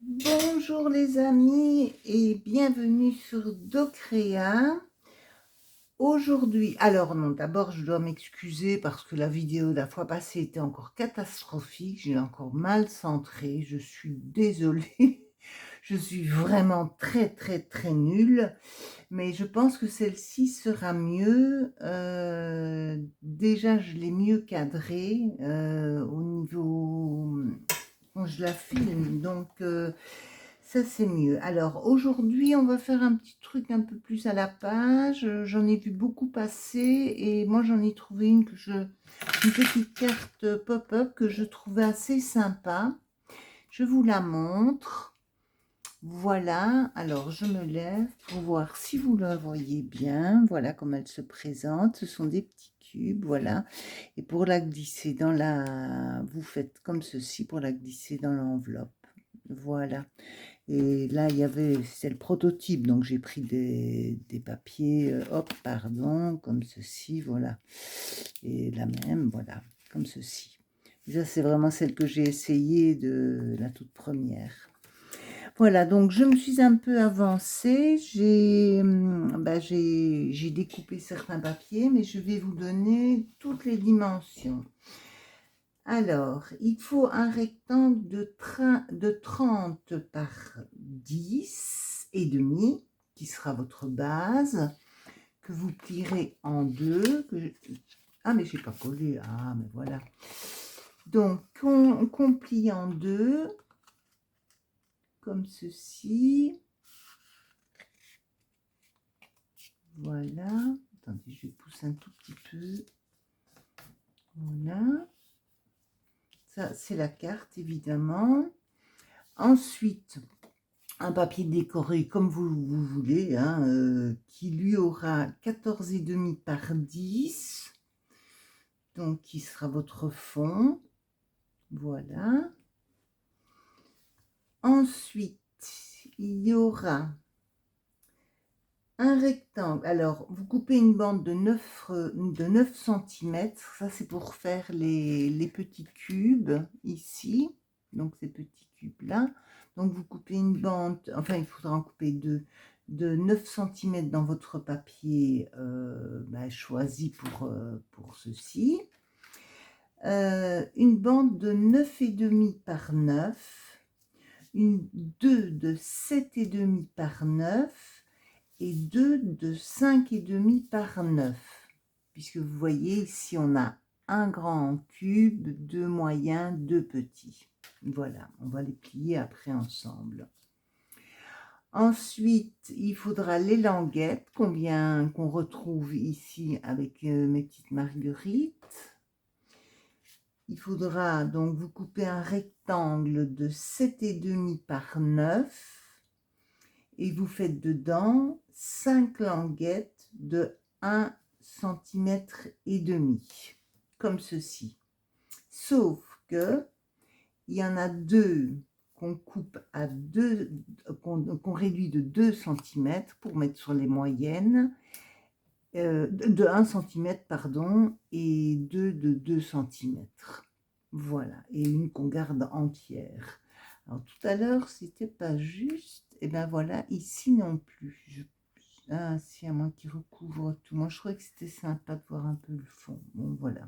Bonjour les amis et bienvenue sur Docréa. Aujourd'hui, alors non, d'abord je dois m'excuser parce que la vidéo de la fois passée était encore catastrophique, j'ai encore mal centré, je suis désolée, je suis vraiment très nulle, mais je pense que celle-ci sera mieux. Déjà je l'ai mieux cadrée au niveau quand je la filme, donc ça c'est mieux. Alors aujourd'hui on va faire un petit truc un peu plus à la page. J'en ai vu beaucoup passer et moi j'en ai trouvé une une petite carte pop-up que je trouvais assez sympa. Je vous la montre. Voilà, alors je me lève pour voir si vous la voyez bien. Voilà comment elle se présente. Ce sont des petits cubes, voilà. Et pour la glisser dans vous faites comme ceci pour la glisser dans l'enveloppe. Voilà. Et là, c'est le prototype, donc j'ai pris des papiers, hop, pardon, comme ceci, voilà. Et la même, voilà, comme ceci. Et ça, c'est vraiment celle que j'ai essayée de la toute première. Voilà, donc je me suis un peu avancée, j'ai découpé certains papiers, mais je vais vous donner toutes les dimensions. Alors, il faut un rectangle de 30 par 10 et demi, qui sera votre base, que vous plierez en deux. Ah, mais j'ai pas collé. Ah, mais voilà. Donc, qu'on plie en deux, comme ceci. Voilà. Attendez, je vais pousser un tout petit peu. Voilà. Ça, c'est la carte, évidemment. Ensuite, un papier décoré comme vous voulez, hein, qui lui aura 14,5 par 10, donc qui sera votre fond. Voilà. Ensuite, il y aura un rectangle. Alors, vous coupez une bande de 9 cm. Ça, c'est pour faire les petits cubes ici. Donc, ces petits cubes-là. Donc, vous coupez une bande, enfin, il faudra en couper deux, de 9 cm dans votre papier choisi pour ceci. Une bande de 9,5 par 9. Deux de 7,5 par 9 et deux de 5,5 par 9, puisque vous voyez ici on a un grand cube, deux moyens, deux petits. Voilà, on va les plier après ensemble. Ensuite, il faudra les languettes qu'on retrouve ici avec mes petites marguerites. Il faudra donc vous couper un rectangle de 7,5 par 9 et vous faites dedans 5 languettes de 1 cm et demi, comme ceci. Sauf que il y en a deux qu'on coupe à qu'on réduit de 2 cm pour mettre sur les moyennes, de 1 cm, pardon, et deux de 2 cm. Voilà, et une qu'on garde entière. Alors tout à l'heure, c'était pas juste, et bien voilà, ici non plus. Ah, si, à moins qu'il recouvre tout. Moi, je trouvais que c'était sympa de voir un peu le fond. Bon, voilà.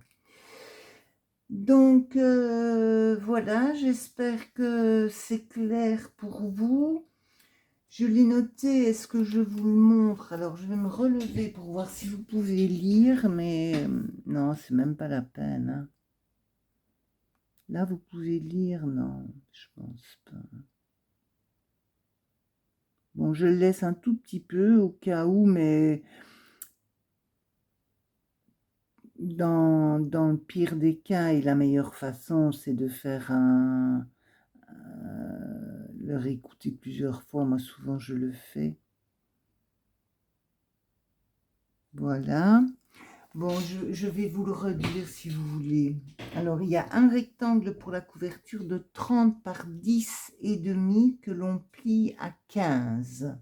Donc, voilà, j'espère que c'est clair pour vous. Je l'ai noté, est-ce que je vous le montre? Alors, je vais me relever pour voir si vous pouvez lire, mais non, c'est même pas la peine. Hein. Là, vous pouvez lire, non, je pense pas. Bon, je le laisse un tout petit peu au cas où, mais dans le pire des cas et la meilleure façon, c'est de faire le réécouter plusieurs fois. Moi, souvent, je le fais. Voilà. Bon, je vais vous le redire si vous voulez. Alors, il y a un rectangle pour la couverture de 30 par 10 et demi que l'on plie à 15.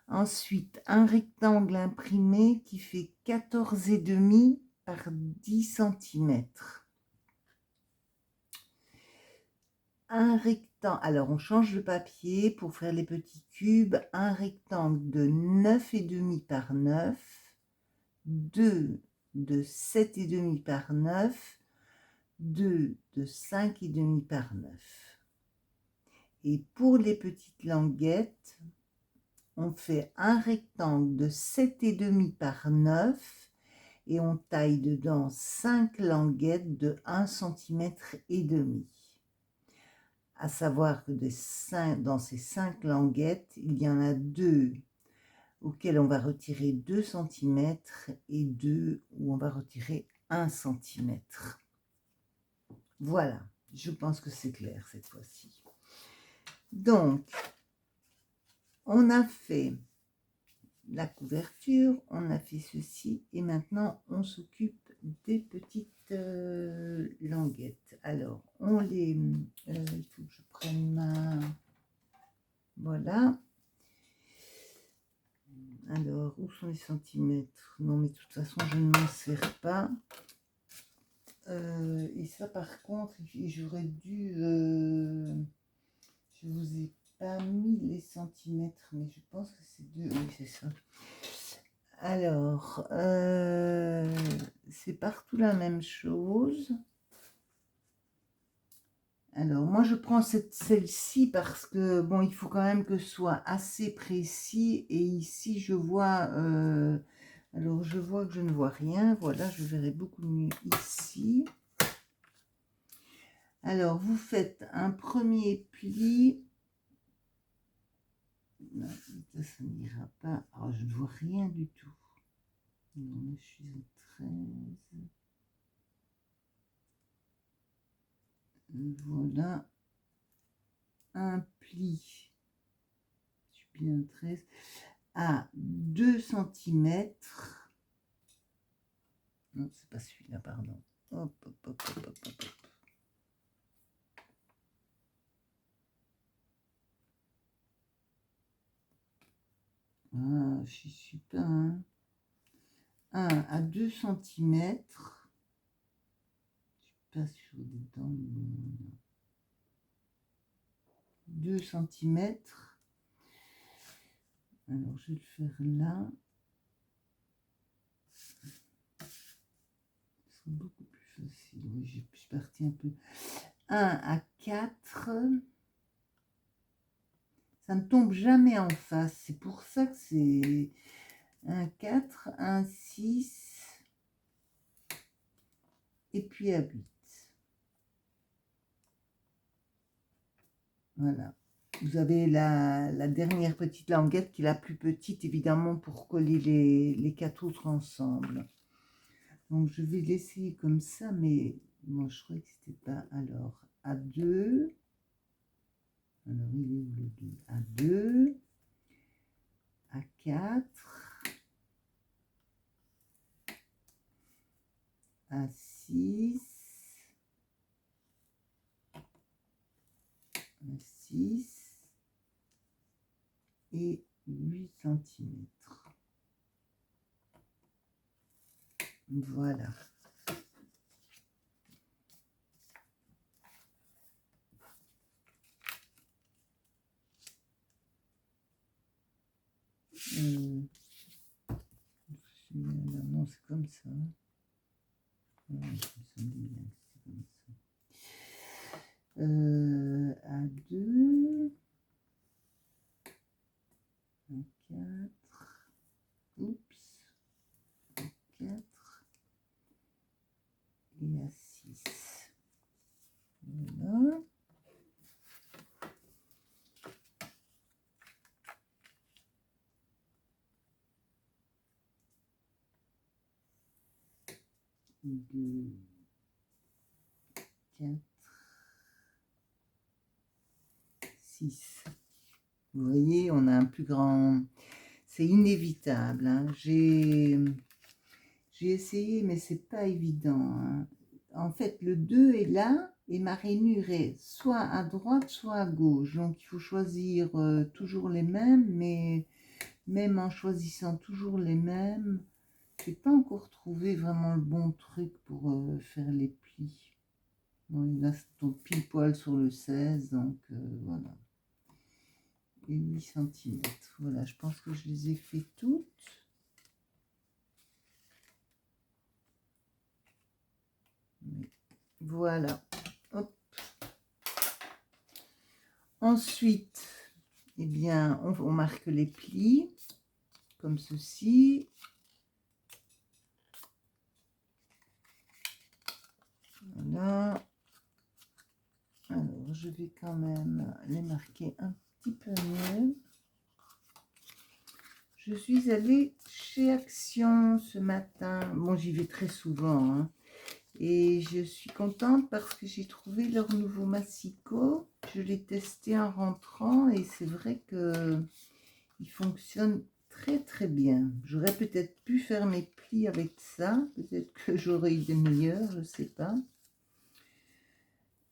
Ensuite, un rectangle imprimé qui fait 14,5 par 10 cm. Un alors on change le papier pour faire les petits cubes, un rectangle de 9,5 par 9, 2 de 7,5 par 9, 2 de 5,5 par 9. Et pour les petites languettes, on fait un rectangle de 7,5 par 9 et on taille dedans 5 languettes de 1,5 cm. À savoir que dans ces 5 languettes, il y en a 2 auxquelles on va retirer 2 cm et 2 où on va retirer 1 cm. Voilà, je pense que c'est clair cette fois-ci. Donc, on a fait la couverture, on a fait ceci et maintenant on s'occupe des petites languettes. Alors, on les... il faut que je prenne ma... Voilà. Alors, où sont les centimètres? Non, mais de toute façon, je ne m'en sers pas. Et ça, par contre, j'aurais dû... je vous ai pas mis les centimètres, mais je pense que c'est deux. Oui, c'est ça. Alors, c'est partout la même chose. Alors, moi, je prends celle-ci parce que, bon, il faut quand même que ce soit assez précis. Et ici, je vois... alors, je vois que je ne vois rien. Voilà, je verrai beaucoup mieux ici. Alors, vous faites un premier pli. Non, ça n'ira pas. Alors, je ne vois rien du tout. Non, je suis à 13. Voilà. Un pli. Je suis bien 13. À 2 cm. Non, c'est pas celui-là, pardon. Hop, hop, hop, hop, hop, hop. Ah, je suis pas... Hein. 1 à 2 cm. Je suis pas sûre des dents. 2 cm. Alors, je vais le faire là. Ce sera beaucoup plus facile. Oui, je suis partie un peu. 1 à 4. Ça ne tombe jamais en face. C'est pour ça que c'est un 4, un 6 et puis à 8. Voilà. Vous avez la dernière petite languette qui est la plus petite, évidemment, pour coller les 4 autres ensemble. Donc, je vais l'essayer comme ça, mais moi, je crois que c'était pas. Alors, à 2. Alors, il est où le 2? À 2. À 4. À 6. À 6. Et 8 cm. Voilà. Non, c'est comme ça. Ouais, ça me dit bien que c'est comme ça. À 2. À 4. Oups. À 4. Et à 6. Voilà. Deux, 4, 6. Vous voyez, on a un plus grand... C'est inévitable. Hein. J'ai essayé, mais c'est pas évident. Hein. En fait, le 2 est là et ma rainure est soit à droite, soit à gauche. Donc, il faut choisir toujours les mêmes, mais même en choisissant toujours les mêmes, je n'ai pas encore trouvé vraiment le bon truc pour faire les plis. Bon, là, ça tombe pile poil sur le 16, donc voilà. Et 8 cm. Voilà, je pense que je les ai fait toutes. Voilà. Hop. Ensuite, eh bien, on marque les plis, comme ceci. Voilà. Alors, je vais quand même les marquer un petit peu mieux. Je suis allée chez Action ce matin. Bon, j'y vais très souvent, hein. Et je suis contente parce que j'ai trouvé leur nouveau massicot. Je l'ai testé en rentrant et c'est vrai que il fonctionne très très bien. J'aurais peut-être pu faire mes plis avec ça. Peut-être que j'aurais eu des meilleurs, je ne sais pas.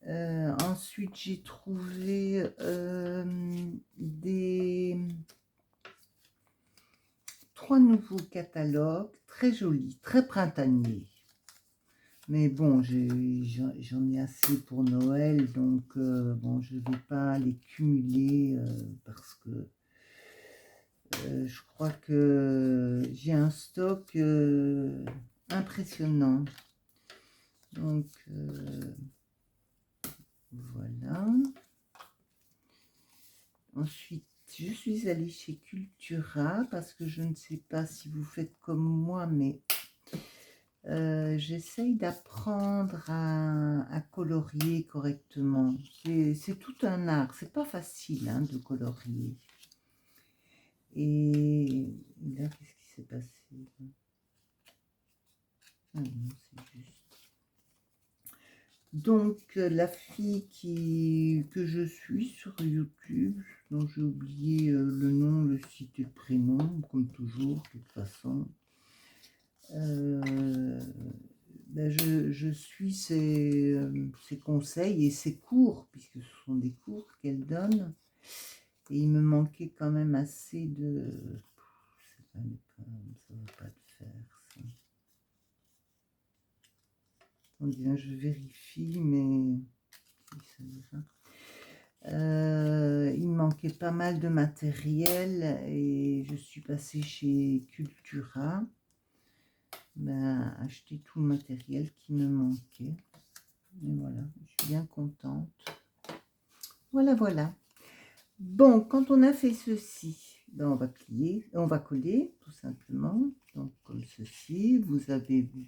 Ensuite, j'ai trouvé trois nouveaux catalogues, très jolis, très printaniers. Mais bon, j'en ai assez pour Noël, donc bon, je ne vais pas les cumuler parce que je crois que j'ai un stock impressionnant. Donc voilà. Ensuite, je suis allée chez Cultura parce que je ne sais pas si vous faites comme moi, mais j'essaye d'apprendre à colorier correctement. C'est tout un art, c'est pas facile hein, de colorier. Et là, qu'est-ce qui s'est passé? Ah non, c'est juste. Donc, la fille que je suis sur YouTube, dont j'ai oublié le nom, le site et le prénom, comme toujours, de toute façon. Ben je suis ses conseils et ses cours, puisque ce sont des cours qu'elle donne. Et il me manquait quand même assez de... Ça ne va pas le faire, ça. Attendez, hein, je vérifie, mais... il me manquait pas mal de matériel et je suis passée chez Cultura. Ben, acheter tout le matériel qui me manquait. Et voilà, je suis bien contente. Voilà, voilà. Bon, quand on a fait ceci, ben on va plier, on va coller tout simplement. Donc comme ceci, vous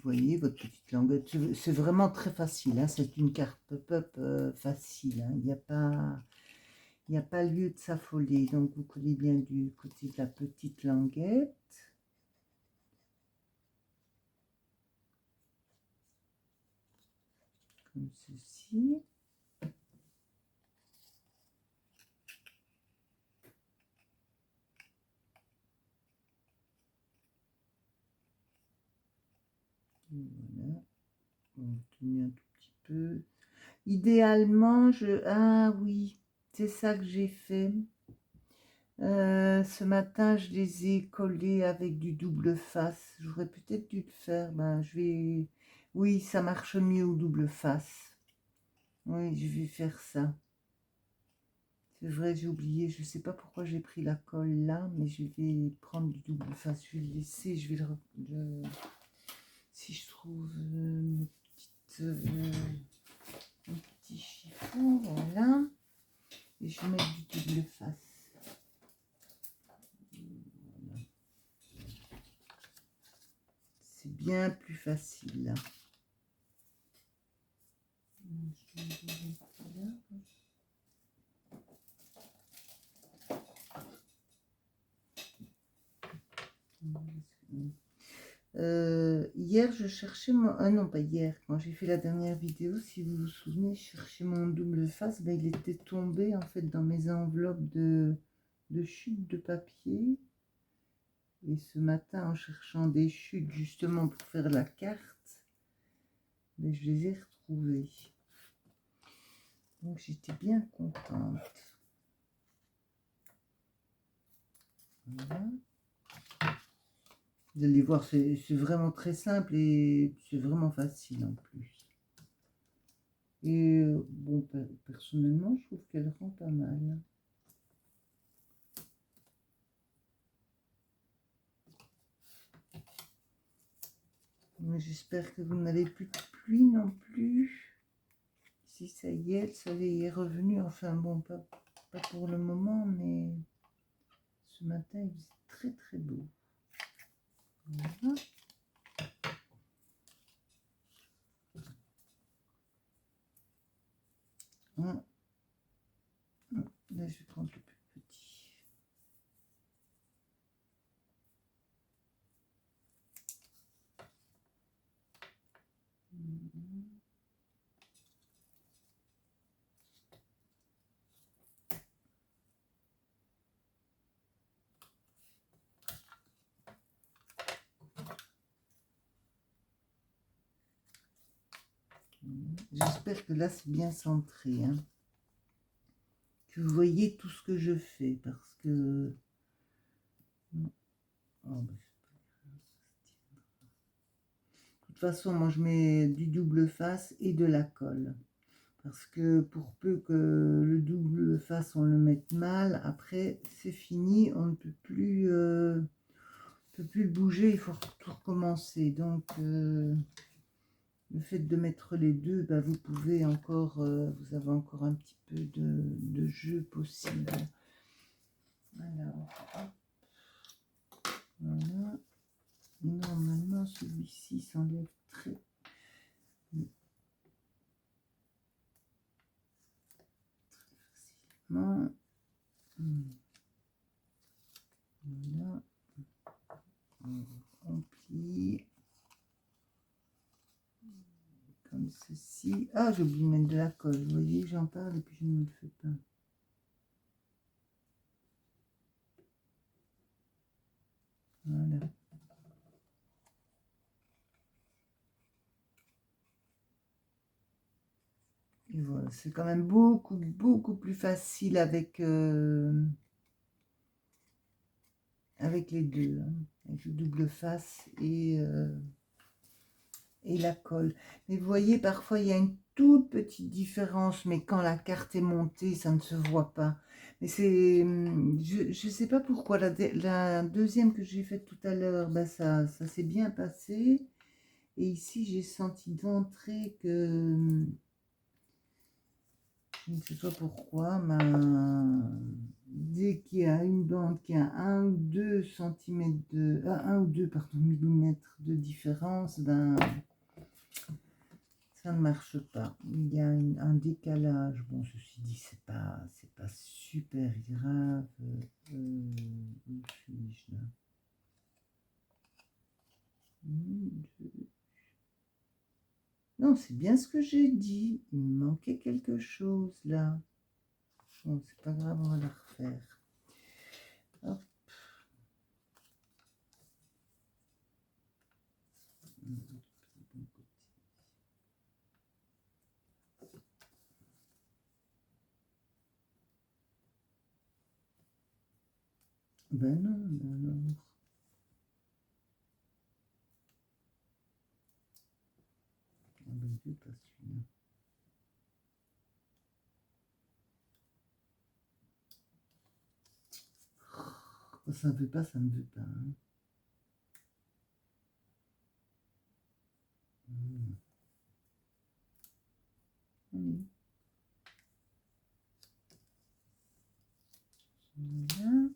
voyez votre petite languette. C'est vraiment très facile. Hein, c'est une carte pop-up facile. Hein, il n'y a pas lieu de s'affoler. Donc vous collez bien du côté de la petite languette. Comme ceci. Voilà. On va tourner un tout petit peu. Idéalement, ah oui, c'est ça que j'ai fait. Ce matin, je les ai collés avec du double face. J'aurais peut-être dû le faire. Ben, je vais... Oui, ça marche mieux au double face. Oui, je vais faire ça. C'est vrai, j'ai oublié. Je ne sais pas pourquoi j'ai pris la colle là, mais je vais prendre du double face. Je vais le laisser. Je vais si je trouve une un petit chiffon, voilà. Et je vais mettre du double face. Voilà. C'est bien plus facile là. Hier, je cherchais mon... Ah non, pas hier. Quand j'ai fait la dernière vidéo, si vous vous souvenez, je cherchais mon double face. Ben, il était tombé en fait dans mes enveloppes de chutes de papier. Et ce matin, en cherchant des chutes justement pour faire la carte, ben, je les ai retrouvées. Donc j'étais bien contente. Voilà. Vous allez voir, c'est vraiment très simple et c'est vraiment facile en plus. Et bon, personnellement, je trouve qu'elle rend pas mal. J'espère que vous n'avez plus de pluie non plus. Si ça y est, le soleil est revenu. Enfin bon, pas pour le moment, mais ce matin, il faisait très très beau. Voilà. Là, je vais prendre le plus petit. J'espère que là, c'est bien centré. Hein. Que vous voyez tout ce que je fais, parce que... Oh, ben, de toute façon, moi, je mets du double face et de la colle. Parce que pour peu que le double face, on le mette mal, après, c'est fini, on ne peut plus, peut plus le bouger, il faut tout recommencer. Donc, le fait de mettre les deux, bah, vous pouvez encore, vous avez encore un petit peu de jeu possible. Alors, hop, voilà. Normalement, celui-ci s'enlève très facilement. Voilà. On plie. Comme ceci. Ah, j'ai oublié de mettre de la colle. Vous voyez, j'en parle et puis je ne le fais pas. Voilà. Et voilà, c'est quand même beaucoup plus facile avec, avec les deux. Hein, avec le double face et la colle. Mais vous voyez, parfois, il y a une toute petite différence, mais quand la carte est montée, ça ne se voit pas. Mais c'est... Je ne sais pas pourquoi. La deuxième que j'ai faite tout à l'heure, ben ça s'est bien passé. Et ici, j'ai senti d'entrée que... Je ne sais pas pourquoi, dès qu'il y a une bande qui a 1 ou 2 centimètres de... 1 ou 2, pardon, millimètres de différence, ben... ça ne marche pas. Il y a un décalage. Bon, ceci dit, c'est pas super grave. Où suis-je là? Non, c'est bien ce que j'ai dit. Il me manquait quelque chose là. Bon, c'est pas grave, on va la refaire. Hop. Ben non, ben non. Ah ben, je pas celui-là. Quand ça ne veut pas, ça ne veut pas. Hein. Allez. Voilà.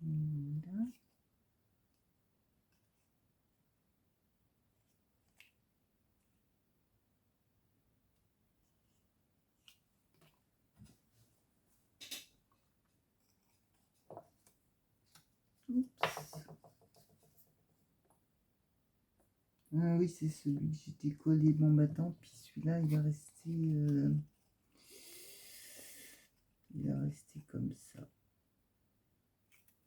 Voilà. Oups. Ah oui, c'est celui que j'étais collé. Bon, bah tant pis, celui-là, il va rester comme ça.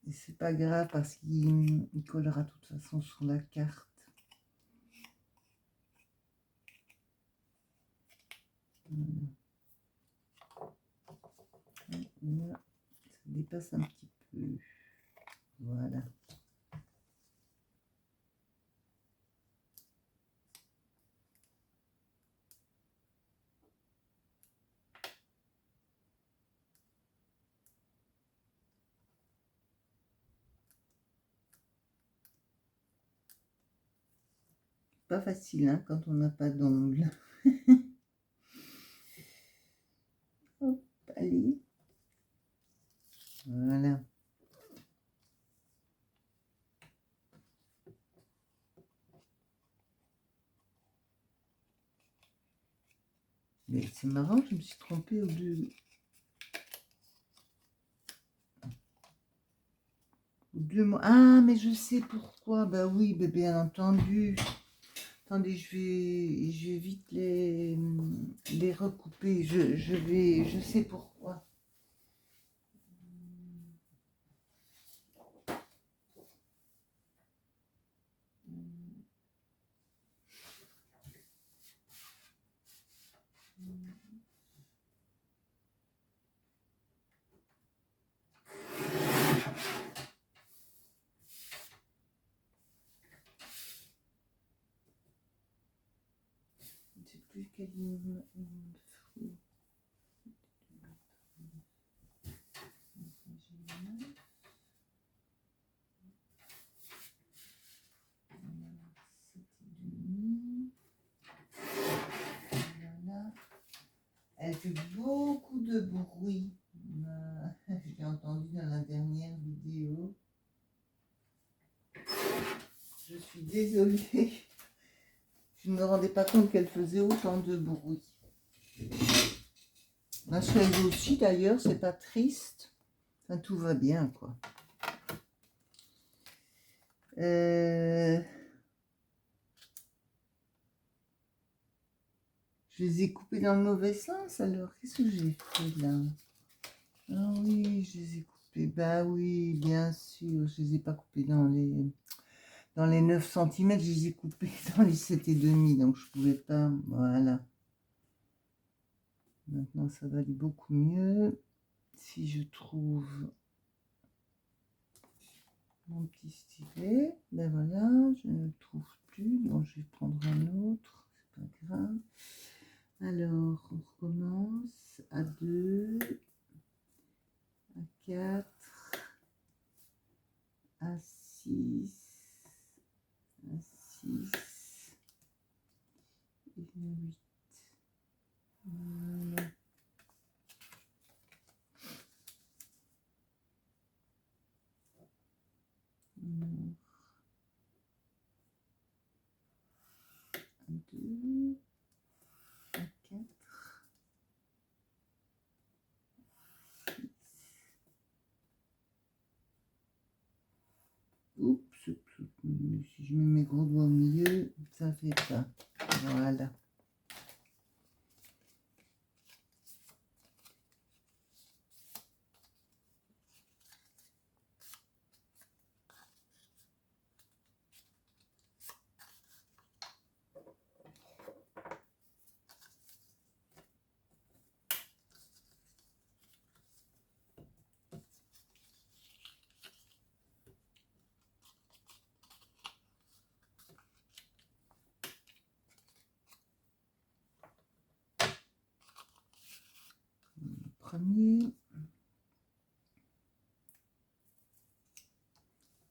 Et c'est pas grave parce qu'il collera de toute façon sur la carte. Là, ça dépasse un petit peu. Voilà. Pas facile hein, quand on n'a pas d'ongles. Hop, allez. Voilà. Mais c'est marrant, je me suis trompée au deux. Ah, mais je sais pourquoi. Bah oui, bien entendu. Attendez, je vais vite les recouper. Je sais pourquoi. Je ne sais plus quel il me faut. Voilà. Elle fait beaucoup de bruit. Je l'ai entendu dans la dernière vidéo. Je suis désolée. Je ne me rendais pas compte qu'elle faisait autant de bruit. Ma chaise aussi d'ailleurs, c'est pas triste. Enfin, tout va bien quoi. Je les ai coupés dans le mauvais sens alors. Qu'est-ce que j'ai fait là? Ah oui, je les ai coupés. Bah oui, bien sûr. Je les ai pas coupés dans les 9 cm. Je les ai coupés dans les 7,5. Donc je pouvais pas. Voilà. Maintenant ça va aller beaucoup mieux. Si je trouve mon petit stylet, ben voilà, je ne le trouve plus, donc je vais prendre un autre, c'est pas grave. Alors, on recommence à 2, à 4, à 6, à 6, et à 8. Voilà. À 2, à 4. Oups, si je mets mes gros doigts au milieu, ça fait pas. Voilà. Premier,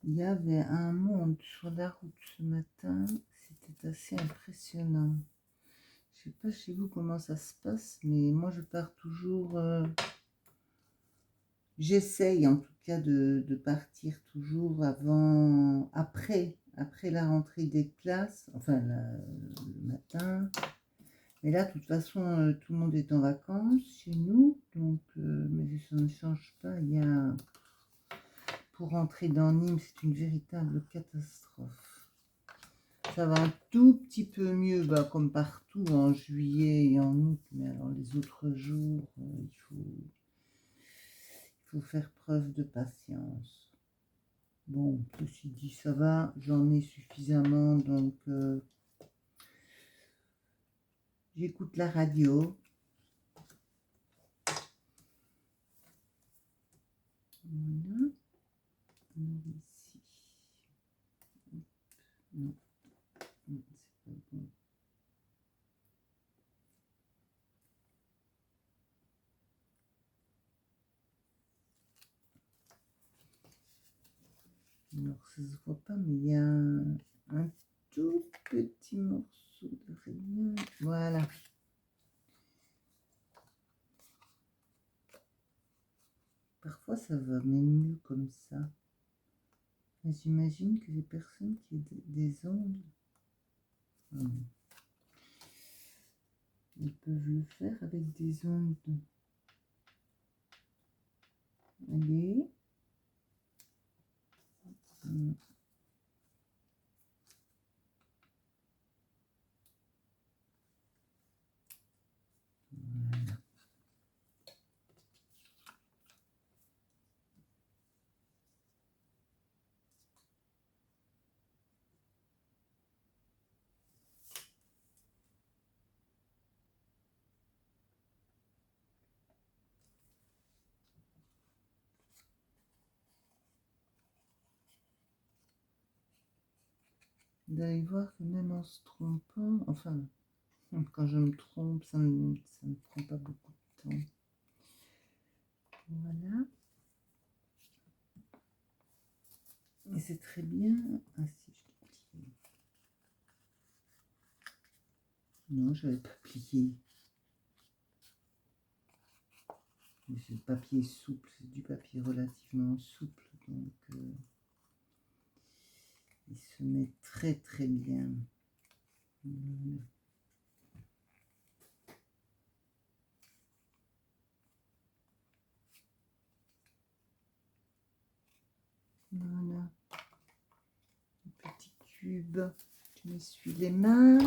il y avait un monde sur la route ce matin, c'était assez impressionnant. Je sais pas chez vous comment ça se passe, mais moi je pars toujours, j'essaye en tout cas de partir toujours après la rentrée des classes, enfin le matin. Mais là, de toute façon, tout le monde est en vacances chez nous, donc, mais ça ne change pas. Il y a, pour rentrer dans Nîmes, c'est une véritable catastrophe. Ça va un tout petit peu mieux, bah, comme partout, en juillet et en août, mais alors les autres jours, il faut faire preuve de patience. Bon, ceci dit, ça va, j'en ai suffisamment, donc j'écoute la radio. Bon. Alors, ça se voit pas, mais il y a un tout petit morceau de rien. Voilà. Parfois, ça va même mieux comme ça. Mais j'imagine que les personnes qui ont des ongles, ils peuvent le faire avec des ongles. Allez. Vous allez voir que même en se trompant, enfin, quand je me trompe, ça ne prend pas beaucoup de temps. Voilà. Et c'est très bien. Ah si, je l'ai plié. Non, je n'avais pas plié. Mais c'est le papier souple, c'est du papier relativement souple, donc il se met très très bien. Voilà. Voilà. Un petit cube. Je m'essuie les mains.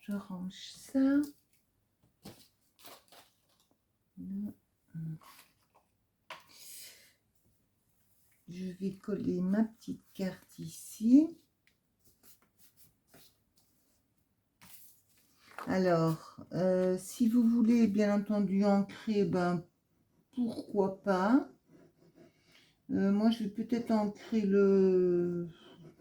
Je range ça. Là. Je vais coller ma petite carte ici. Alors, si vous voulez bien entendu ancrer, ben pourquoi pas. Moi, je vais peut-être ancrer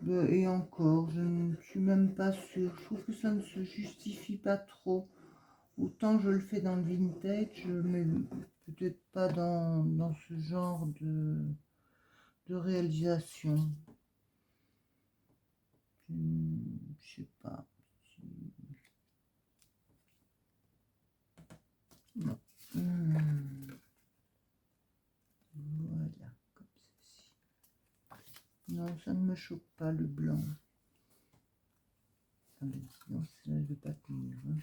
et encore, je ne suis même pas sûre. Je trouve que ça ne se justifie pas trop. Autant je le fais dans le vintage, mais peut-être pas dans ce genre de réalisation. Je sais pas. Non. Voilà, comme ceci. Non, ça ne me choque pas le blanc. Ah ben, sinon, ça ne veut pas tenir. Hein.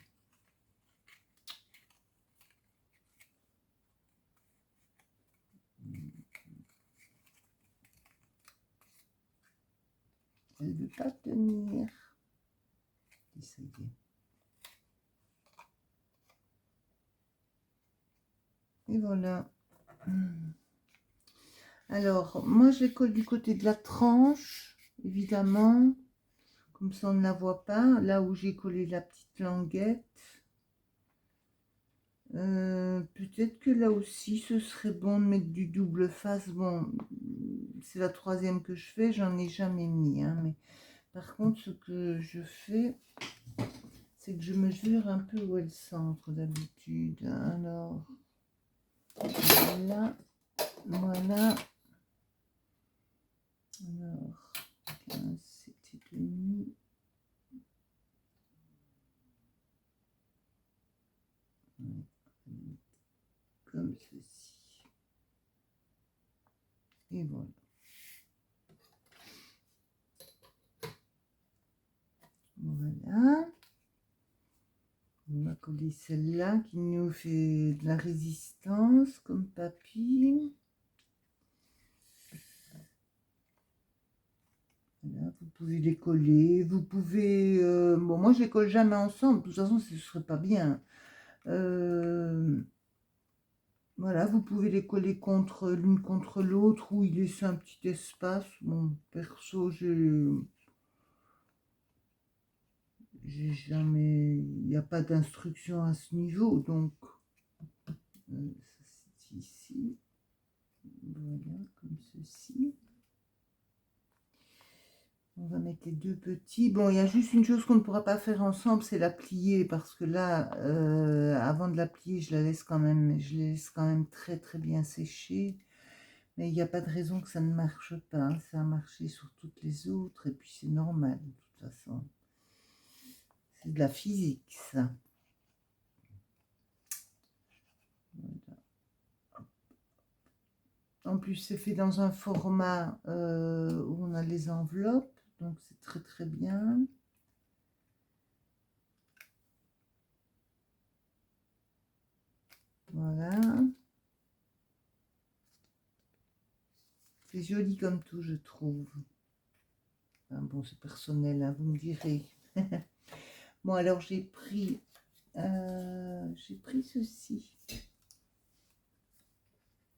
Elle ne veut pas tenir. Et ça y est. Et voilà. Alors, moi, je les colle du côté de la tranche, évidemment. Comme ça, on ne la voit pas. Là où j'ai collé la petite languette. Peut-être que là aussi, ce serait bon de mettre du double face. Bon, c'est la troisième que je fais. J'en ai jamais mis. Hein, mais par contre, ce que je fais, c'est que je mesure un peu où est le centre d'habitude. Alors, voilà. Voilà. Alors, 15, 7,5. Comme ceci. Et voilà. Voilà. On va coller celle-là qui nous fait de la résistance comme papy. Voilà, vous pouvez les coller. Vous pouvez... bon, moi, je les colle jamais ensemble. De toute façon, ce ne serait pas bien. Voilà, vous pouvez les coller l'une contre l'autre ou y laisser un petit espace. Bon, perso, j'ai jamais... Il n'y a pas d'instruction à ce niveau, donc... ça, c'est ici. Voilà, comme ceci. On va mettre les deux petits. Bon, il y a juste une chose qu'on ne pourra pas faire ensemble, c'est la plier, parce que là, avant de la plier, je la laisse quand même, très très bien sécher. Mais il n'y a pas de raison que ça ne marche pas, hein. Ça a marché sur toutes les autres, et puis c'est normal, de toute façon. C'est de la physique, ça. Voilà. En plus, c'est fait dans un format où on a les enveloppes, donc c'est très très bien. Voilà. C'est joli comme tout, je trouve. Enfin, bon, c'est personnel, hein, vous me direz. Bon, alors j'ai pris ceci.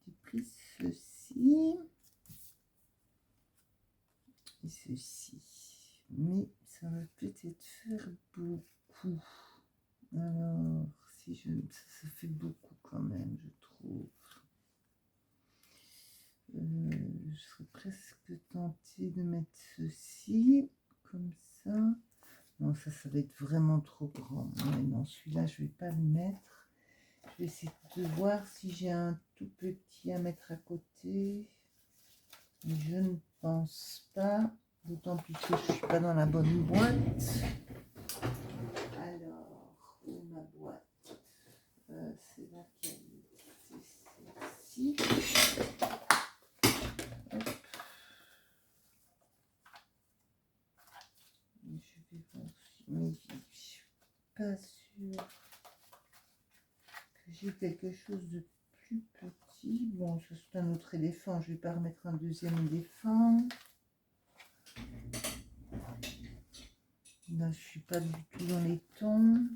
J'ai pris ceci. Et ceci. Mais ça va peut-être faire beaucoup. Alors, si je... ça fait beaucoup quand même, je trouve. Je serais presque tentée de mettre ceci, comme ça. Non, ça va être vraiment trop grand. Ouais, non, celui-là, je vais pas le mettre. Je vais essayer de voir si j'ai un tout petit à mettre à côté. Mais je ne pense pas. D'autant plus que je ne suis pas dans la bonne boîte. Alors, où est ma boîte? C'est laquelle? C'est celle-ci. Je vais voir si... Mais je suis pas sûre que j'ai quelque chose de plus petit. Bon, ça c'est un autre éléphant. Je vais pas remettre un deuxième éléphant. Là, je suis pas du tout dans les tons.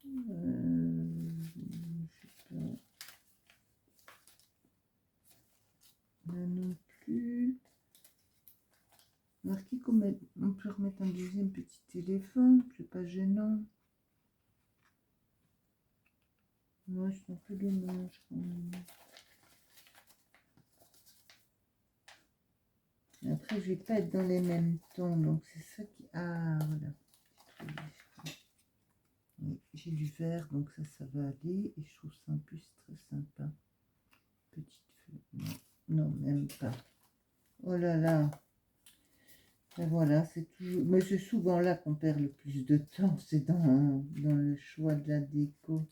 Je sais pas. Là non plus. Marqué qu'on peut remettre un deuxième petit éléphant, c'est pas gênant. Non, c'est un peu dommage quand même. Après, je vais pas être dans les mêmes tons, donc c'est ça qui... Ah, voilà. Oui, j'ai du vert, donc ça va aller. Et je trouve ça en plus très sympa. Petite feuille. Non, même pas. Oh là là. Et voilà, c'est toujours... Mais c'est souvent là qu'on perd le plus de temps, c'est dans le choix de la déco.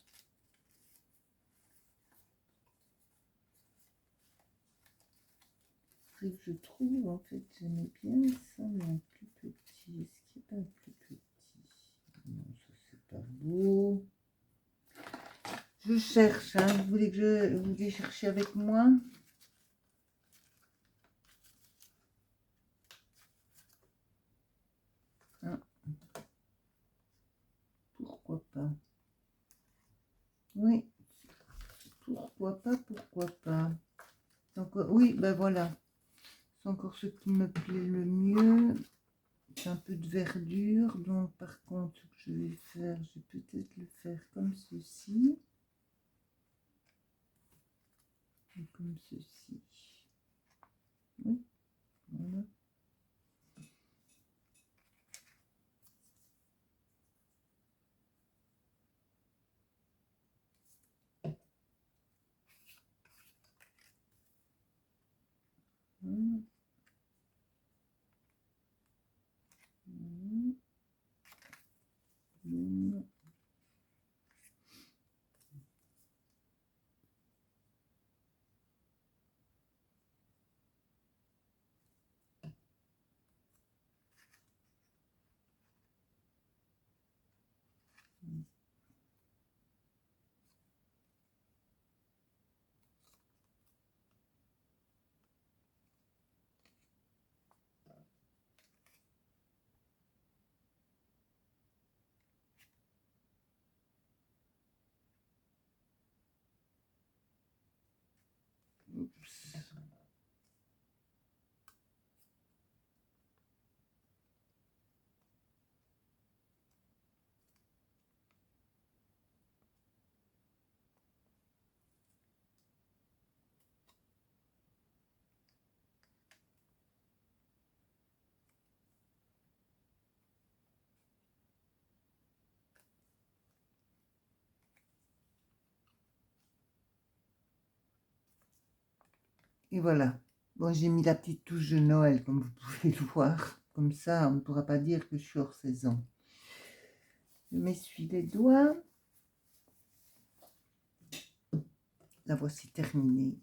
Je trouve, en fait, j'aimais bien ça, mais en plus petit. Est-ce qu'il n'y a pas un plus petit? Non, ça c'est pas beau. Je cherche, hein. Vous voulez que vous voulez chercher avec moi? Ah. Pourquoi pas? Oui. Pourquoi pas, pourquoi pas? Encore, oui, ben voilà. C'est encore ce qui me plaît le mieux. C'est un peu de verdure, donc par contre, ce que je vais faire, je vais peut-être le faire comme ceci. Et comme ceci. Oui, voilà. Voilà. Voilà. Et voilà. Bon, j'ai mis la petite touche de Noël, comme vous pouvez le voir. Comme ça, on ne pourra pas dire que je suis hors saison. Je m'essuie les doigts. La voici terminée.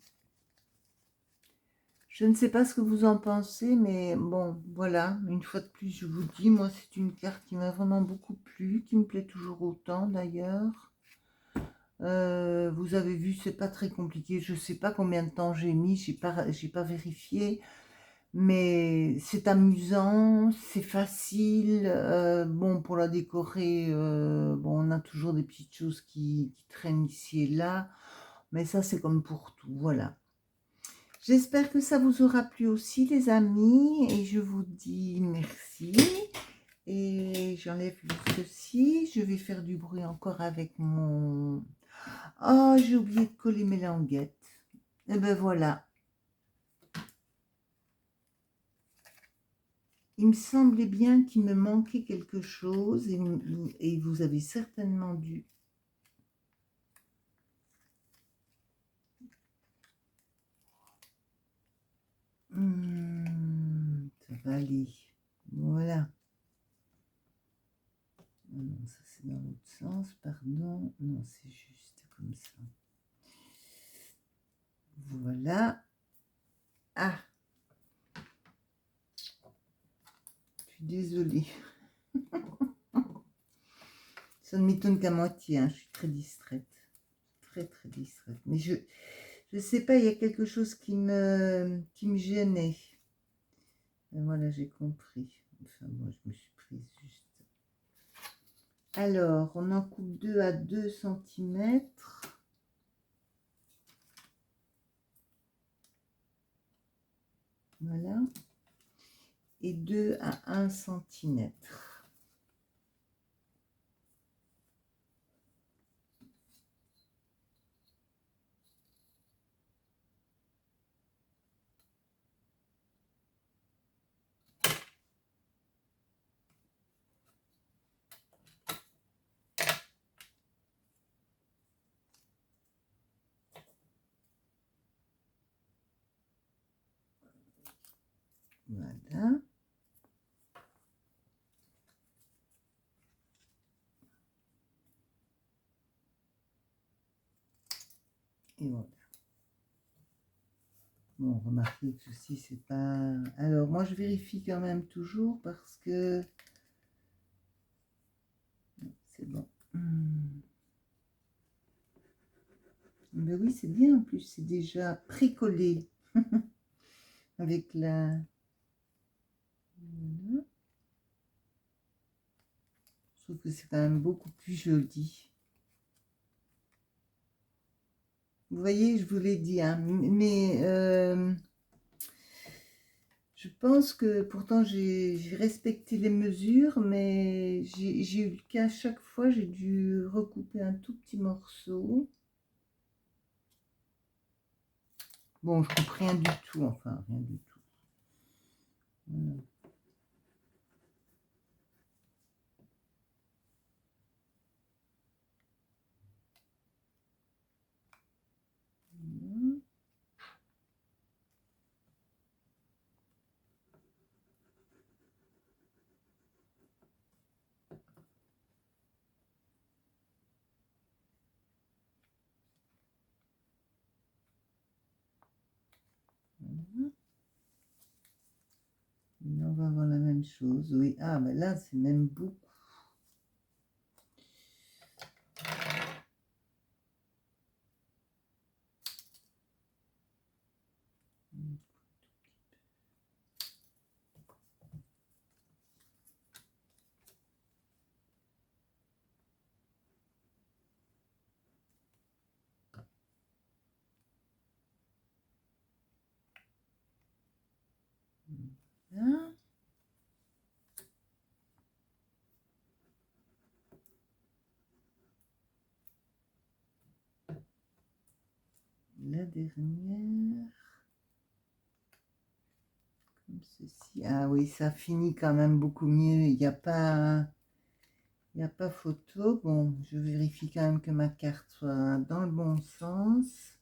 Je ne sais pas ce que vous en pensez, mais bon, voilà. Une fois de plus, je vous dis, moi, c'est une carte qui m'a vraiment beaucoup plu, qui me plaît toujours autant, d'ailleurs. Vous avez vu, c'est pas très compliqué. Je sais pas combien de temps j'ai mis, j'ai pas vérifié. Mais c'est amusant, c'est facile. Bon, pour la décorer, bon, on a toujours des petites choses qui traînent ici et là. Mais ça, c'est comme pour tout, voilà. J'espère que ça vous aura plu aussi, les amis. Et je vous dis merci. Et j'enlève ceci. Je vais faire du bruit encore avec mon... Oh, j'ai oublié de coller mes languettes. Et ben voilà. Il me semblait bien qu'il me manquait quelque chose et vous avez certainement dû... Ça va aller. Voilà. Non, ça c'est dans l'autre sens, pardon. Non, c'est juste comme ça. Voilà. Ah, je suis désolée. Ça ne m'étonne qu'à moitié, hein. Je suis très distraite. Très, très distraite. Mais je sais pas, il y a quelque chose qui me gênait. Et voilà, j'ai compris. Enfin, moi, je me suis prise juste. Alors, on en coupe 2 à 2 centimètres. Voilà. Et 2 à 1 centimètre. Voilà. Et voilà. Bon, remarquez que ceci, c'est pas... Alors, moi, je vérifie quand même toujours parce que... C'est bon. Mais oui, c'est bien en plus. C'est déjà précollé. Avec la... Voilà. Je trouve que c'est quand même beaucoup plus joli. Vous voyez, je vous l'ai dit, hein, mais je pense que pourtant j'ai respecté les mesures, mais j'ai eu le cas à chaque fois, j'ai dû recouper un tout petit morceau. Bon, je coupe rien du tout, enfin, rien du tout. Voilà. Voilà. Là, on va avoir la même chose, oui. Ah, mais là, c'est même beaucoup. Là. La dernière. Comme ceci. Ah oui, ça finit quand même beaucoup mieux. Il n'y a pas... Il n'y a pas photo. Bon, je vérifie quand même que ma carte soit dans le bon sens.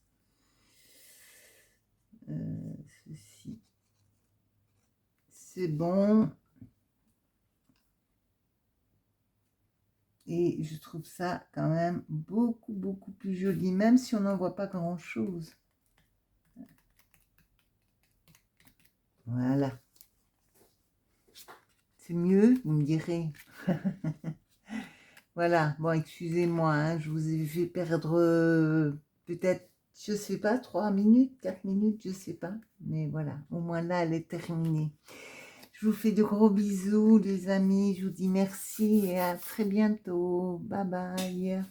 Ceci, c'est bon. Et je trouve ça quand même beaucoup plus joli, même si on n'en voit pas grand-chose. Voilà. C'est mieux, vous me direz. Voilà, bon, excusez-moi, hein, je vous ai fait perdre peut-être, je sais pas, 3 minutes, 4 minutes, je sais pas. Mais voilà, au moins là, elle est terminée. Je vous fais de gros bisous, les amis. Je vous dis merci et à très bientôt. Bye bye.